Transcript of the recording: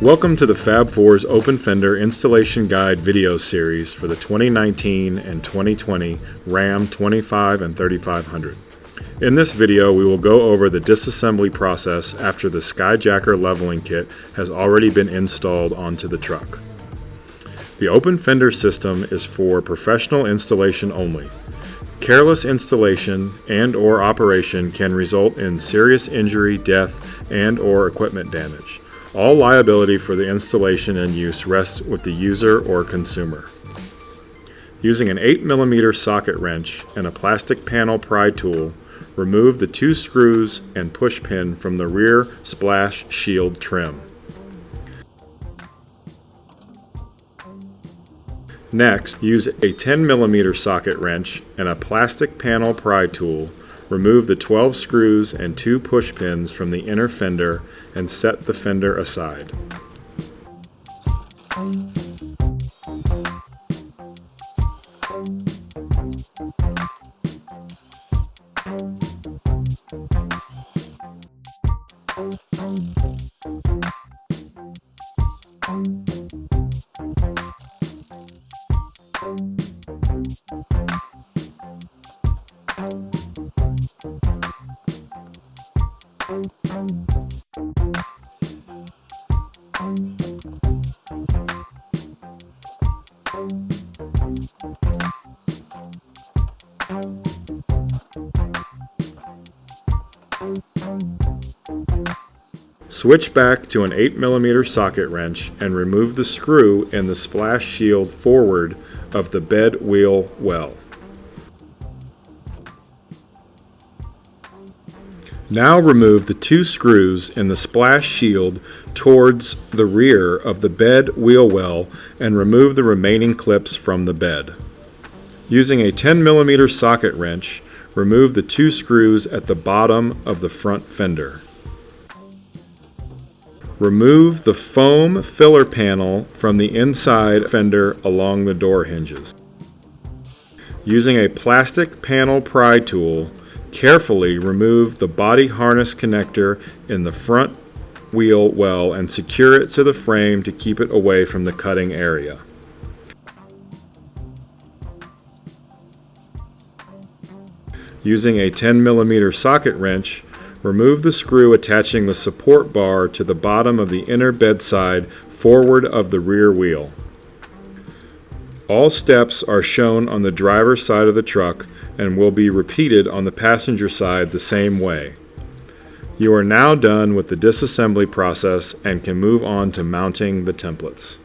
Welcome to the Fab4's Open Fender Installation Guide video series for the 2019 and 2020 Ram 25 and 3500. In this video, we will go over the disassembly process after the Skyjacker leveling kit has already been installed onto the truck. The Open Fender system is for professional installation only. Careless installation and/or operation can result in serious injury, death, and/or equipment damage. All liability for the installation and use rests with the user or consumer. Using an 8mm socket wrench and a plastic panel pry tool, remove the 2 screws and push pin from the rear splash shield trim. Next, use a 10mm socket wrench and a plastic panel pry tool. Remove the 12 screws and 2 push pins from the inner fender and set the fender aside. Switch back to an 8mm socket wrench and remove the screw in the splash shield forward of the bed wheel well. Now remove the 2 screws in the splash shield towards the rear of the bed wheel well and remove the remaining clips from the bed. Using a 10mm socket wrench, remove the 2 screws at the bottom of the front fender. Remove the foam filler panel from the inside fender along the door hinges. Using a plastic panel pry tool, carefully remove the body harness connector in the front wheel well and secure it to the frame to keep it away from the cutting area. Using a 10mm socket wrench, remove the screw attaching the support bar to the bottom of the inner bedside forward of the rear wheel. All steps are shown on the driver's side of the truck and will be repeated on the passenger side the same way. You are now done with the disassembly process and can move on to mounting the templates.